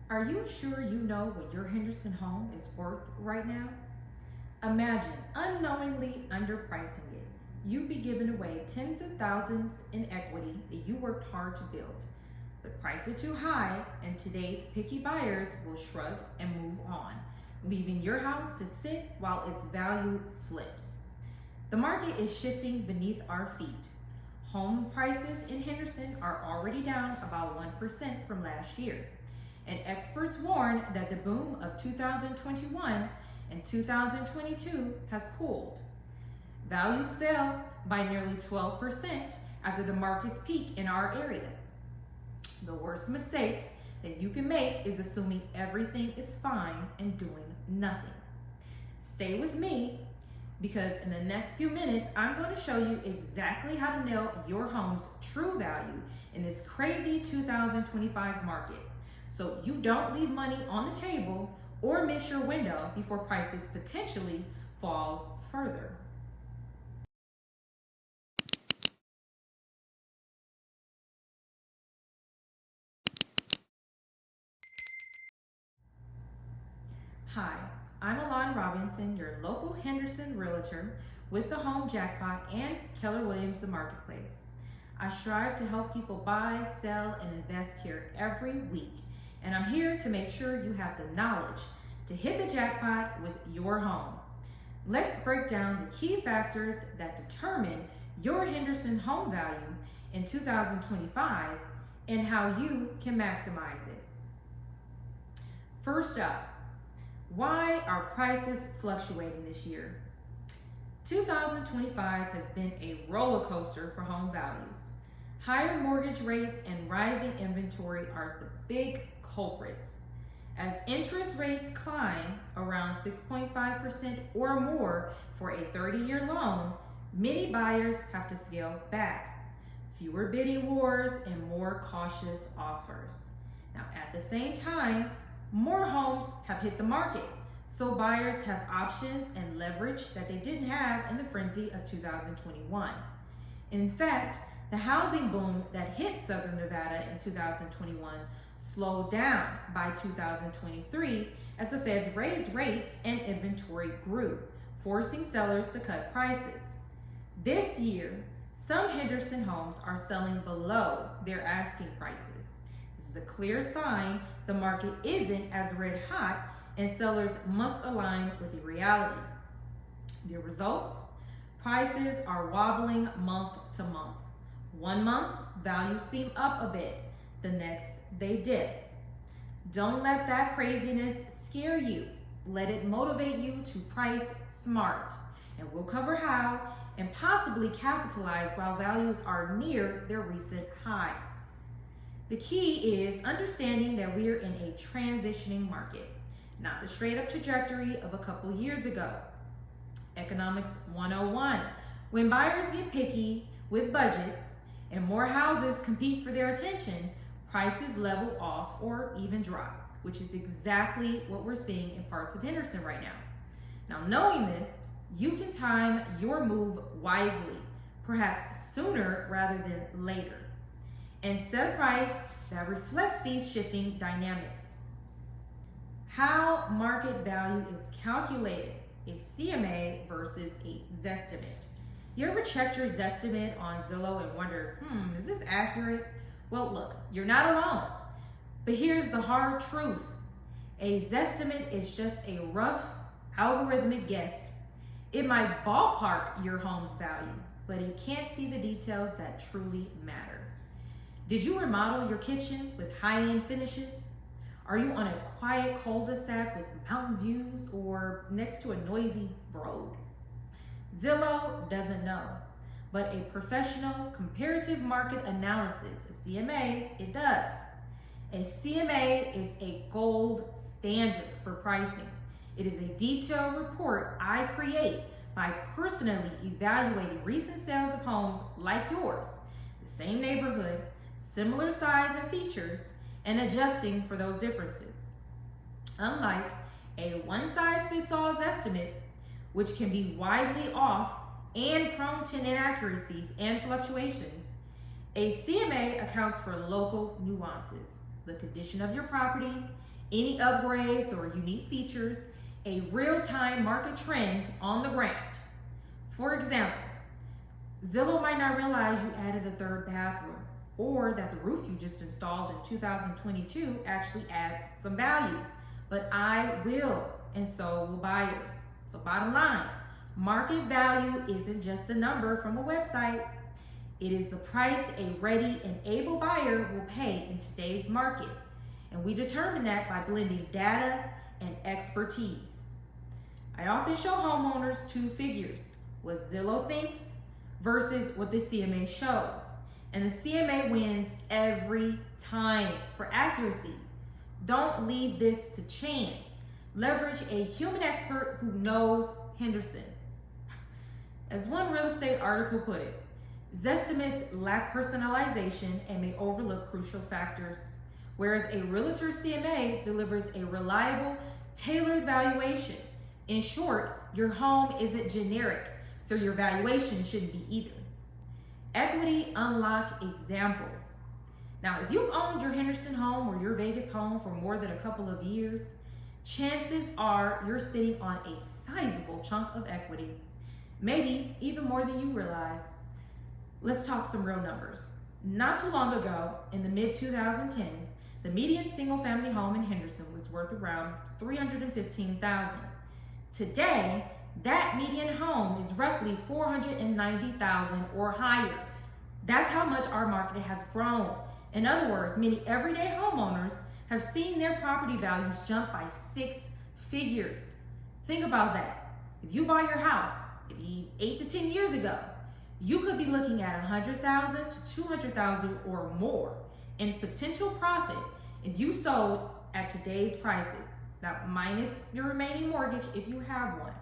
Are you sure you know what your Henderson home is worth right now? Imagine unknowingly underpricing it. You'd be giving away tens of thousands in equity that you worked hard to build. But price it too high, and today's picky buyers will shrug and move on, leaving your house to sit while its value slips. The market is shifting beneath our feet. Home prices in Henderson are already down about 1% from last year. And experts warn that the boom of 2021 and 2022 has cooled. Values fell by nearly 12% after the market's peak in our area. The worst mistake that you can make is assuming everything is fine and doing nothing. Stay with me, because in the next few minutes, I'm going to show you exactly how to nail your home's true value in this crazy 2025 market, so you don't leave money on the table or miss your window before prices potentially fall further. Hi, I'm Alon Robinson, your local Henderson realtor with the Home Jackpot and Keller Williams The Marketplace. I strive to help people buy, sell, and invest here every week, and I'm here to make sure you have the knowledge to hit the jackpot with your home. Let's break down the key factors that determine your Henderson home value in 2025 and how you can maximize it. First up, why are prices fluctuating this year? 2025 has been a roller coaster for home values. Higher mortgage rates and rising inventory are the big culprits. As interest rates climb around 6.5% or more for a 30-year loan, many buyers have to scale back. Fewer bidding wars and more cautious offers. Now, at the same time, more homes have hit the market, so buyers have options and leverage that they didn't have in the frenzy of 2021. In fact, the housing boom that hit Southern Nevada in 2021 slowed down by 2023 as the feds raised rates and inventory grew, forcing sellers to cut prices. This year, some Henderson homes are selling below their asking prices. This is a clear sign the market isn't as red hot, and sellers must align with the reality. The results? Prices are wobbling month to month. One month, values seem up a bit. The next, they dip. Don't let that craziness scare you. Let it motivate you to price smart. And we'll cover how and possibly capitalize while values are near their recent highs. The key is understanding that we're in a transitioning market, not the straight up trajectory of a couple years ago. Economics 101. When buyers get picky with budgets and more houses compete for their attention, prices level off or even drop, which is exactly what we're seeing in parts of Henderson right now. Now, knowing this, you can time your move wisely, perhaps sooner rather than later, and set a price that reflects these shifting dynamics. How market value is calculated, a CMA versus a Zestimate. You ever checked your Zestimate on Zillow and wonder, is this accurate? Well, look, you're not alone. But here's the hard truth. A Zestimate is just a rough algorithmic guess. It might ballpark your home's value, but it can't see the details that truly matter. Did you remodel your kitchen with high-end finishes? Are you on a quiet cul-de-sac with mountain views or next to a noisy road? Zillow doesn't know, but a professional comparative market analysis, a CMA, it does. A CMA is a gold standard for pricing. It is a detailed report I create by personally evaluating recent sales of homes like yours, the same neighborhood, similar size and features, and adjusting for those differences. Unlike a one-size-fits-all estimate, which can be widely off and prone to inaccuracies and fluctuations, a CMA accounts for local nuances, the condition of your property, any upgrades or unique features, a real-time market trend on the ground. For example, Zillow might not realize you added a third bathroom, or that the roof you just installed in 2022 actually adds some value. But I will, and so will buyers. So bottom line, market value isn't just a number from a website. It is the price a ready and able buyer will pay in today's market. And we determine that by blending data and expertise. I often show homeowners two figures, what Zillow thinks versus what the CMA shows. And the CMA wins every time for accuracy. Don't leave this to chance. Leverage a human expert who knows Henderson. As one real estate article put it, Zestimates lack personalization and may overlook crucial factors, whereas a realtor CMA delivers a reliable, tailored valuation. In short, your home isn't generic, so your valuation shouldn't be either. Equity unlock examples. Now, if you've owned your Henderson home or your Vegas home for more than a couple of years, chances are you're sitting on a sizable chunk of equity, maybe even more than you realize. Let's talk some real numbers. Not too long ago, in the mid-2010s, the median single-family home in Henderson was worth around $315,000. Today, that median home is roughly $490,000 or higher. That's how much our market has grown. In other words, many everyday homeowners have seen their property values jump by 6 figures. Think about that. If you buy your house, maybe 8 to 10 years ago, you could be looking at $100,000 to $200,000 or more in potential profit if you sold at today's prices. Now, minus your remaining mortgage if you have one.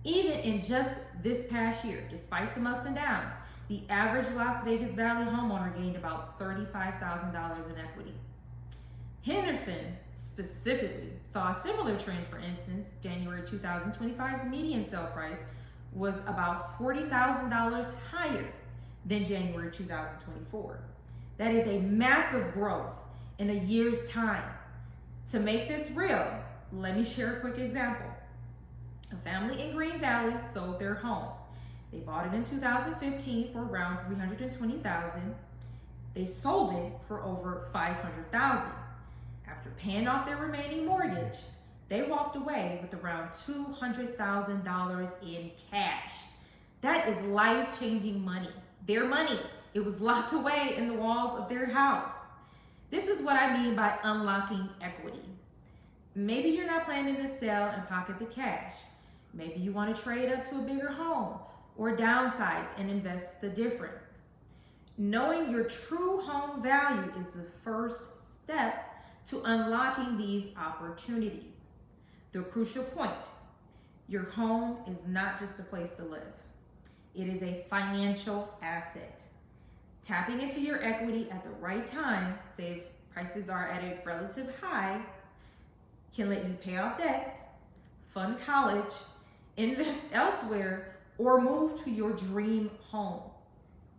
Even in just this past year, despite some ups and downs, the average Las Vegas Valley homeowner gained about $35,000 in equity. Henderson specifically saw a similar trend. For instance, January 2025's median sale price was about $40,000 higher than January 2024. That is a massive growth in a year's time. To make this real, let me share a quick example. A family in Green Valley sold their home. They bought it in 2015 for around $320,000. They sold it for over $500,000. After paying off their remaining mortgage, they walked away with around $200,000 in cash. That is life-changing money. Their money. It was locked away in the walls of their house. This is what I mean by unlocking equity. Maybe you're not planning to sell and pocket the cash. Maybe you want to trade up to a bigger home or downsize and invest the difference. Knowing your true home value is the first step to unlocking these opportunities. The crucial point, your home is not just a place to live. It is a financial asset. Tapping into your equity at the right time, say if prices are at a relative high, can let you pay off debts, fund college, invest elsewhere, or move to your dream home.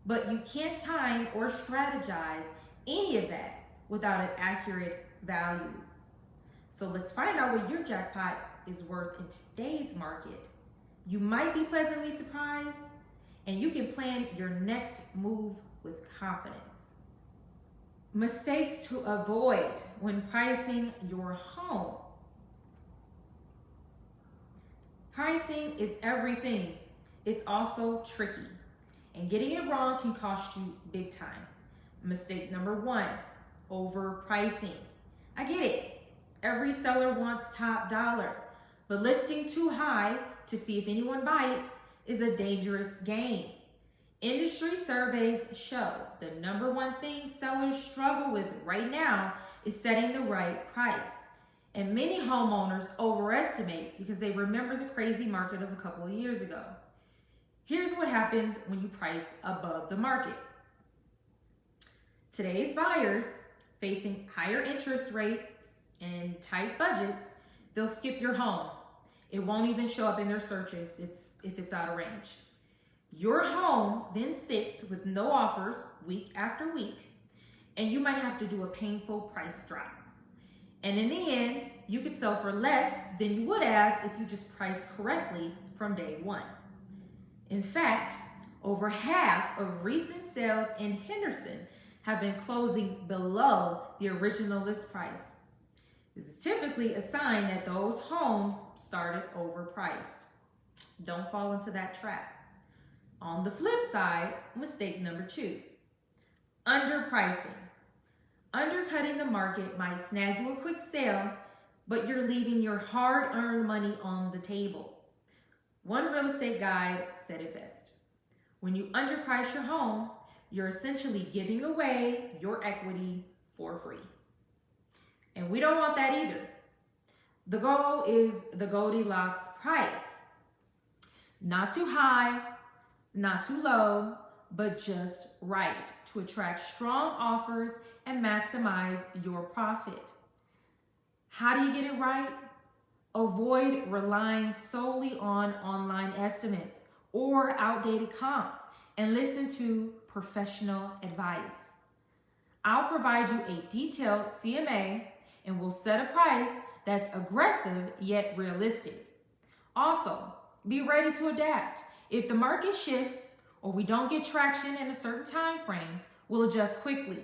But you can't time or strategize any of that without an accurate value. So let's find out what your jackpot is worth in today's market. You might be pleasantly surprised, and you can plan your next move with confidence. Mistakes to avoid when pricing your home. Pricing is everything. It's also tricky, and getting it wrong can cost you big time. Mistake number 1, overpricing. I get it. Every seller wants top dollar, but listing too high to see if anyone bites is a dangerous game. Industry surveys show the number 1 thing sellers struggle with right now is setting the right price. And many homeowners overestimate because they remember the crazy market of a couple of years ago. Here's what happens when you price above the market. Today's buyers facing higher interest rates and tight budgets, they'll skip your home. It won't even show up in their searches if it's out of range. Your home then sits with no offers week after week, and you might have to do a painful price drop. And in the end, you could sell for less than you would have if you just priced correctly from day one. In fact, over half of recent sales in Henderson have been closing below the original list price. This is typically a sign that those homes started overpriced. Don't fall into that trap. On the flip side, mistake number 2, underpricing. Undercutting the market might snag you a quick sale, but you're leaving your hard-earned money on the table. One real estate guide said it best. When you underprice your home, you're essentially giving away your equity for free. And we don't want that either. The goal is the Goldilocks price. Not too high, not too low, but just right to attract strong offers and maximize your profit. How do you get it right? Avoid relying solely on online estimates or outdated comps and listen to professional advice. I'll provide you a detailed CMA and we'll set a price that's aggressive yet realistic. Also, be ready to adapt. If the market shifts or we don't get traction in a certain time frame, we'll adjust quickly.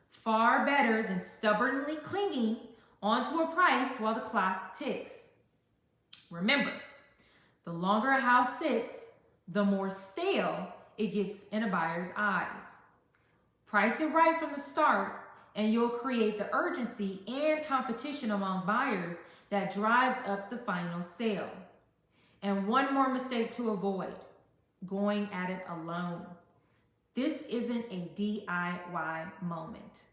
Far better than stubbornly clinging onto a price while the clock ticks. Remember, the longer a house sits, the more stale it gets in a buyer's eyes. Price it right from the start and you'll create the urgency and competition among buyers that drives up the final sale. And one more mistake to avoid, going at it alone. This isn't a DIY moment.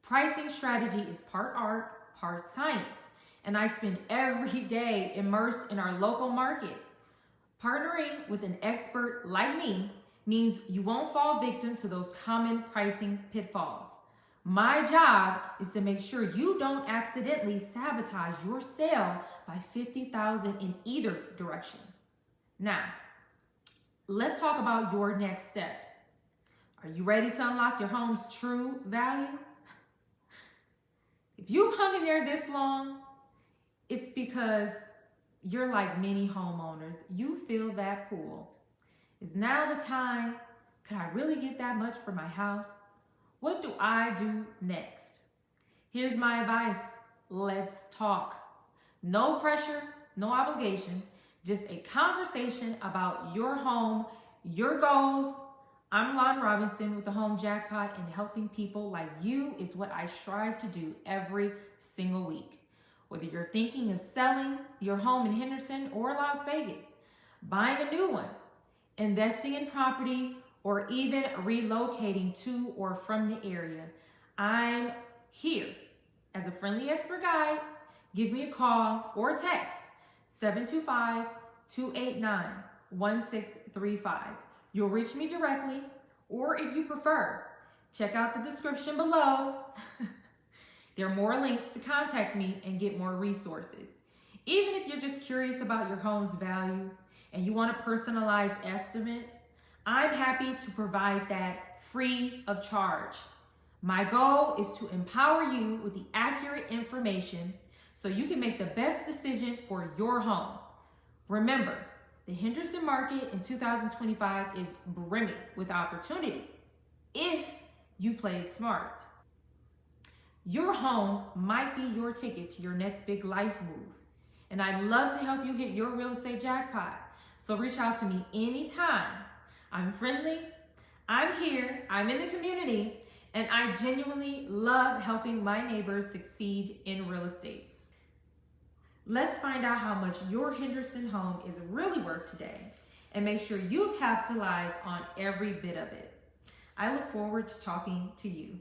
Pricing strategy is part art, part science, and I spend every day immersed in our local market. Partnering with an expert like me means you won't fall victim to those common pricing pitfalls. My job is to make sure you don't accidentally sabotage your sale by $50,000 in either direction. Now, let's talk about your next steps. Are you ready to unlock your home's true value? If you've hung in there this long, it's because you're like many homeowners. You feel that pull. Is now the time? Could I really get that much for my house? What do I do next? Here's my advice. Let's talk. No pressure, no obligation, just a conversation about your home, your goals. I'm Alon Robinson with the Home Jackpot, and helping people like you is what I strive to do every single week. Whether you're thinking of selling your home in Henderson or Las Vegas, buying a new one, investing in property, or even relocating to or from the area, I'm here as a friendly expert guide. Give me a call or text 725-289-1635. You'll reach me directly, or if you prefer, check out the description below. There are more links to contact me and get more resources. Even if you're just curious about your home's value and you want a personalized estimate, I'm happy to provide that free of charge. My goal is to empower you with the accurate information so you can make the best decision for your home. Remember, the Henderson market in 2025 is brimming with opportunity if you play it smart. Your home might be your ticket to your next big life move, and I'd love to help you hit your real estate jackpot. So reach out to me anytime. I'm friendly, I'm here, I'm in the community, and I genuinely love helping my neighbors succeed in real estate. Let's find out how much your Henderson home is really worth today and make sure you capitalize on every bit of it. I look forward to talking to you.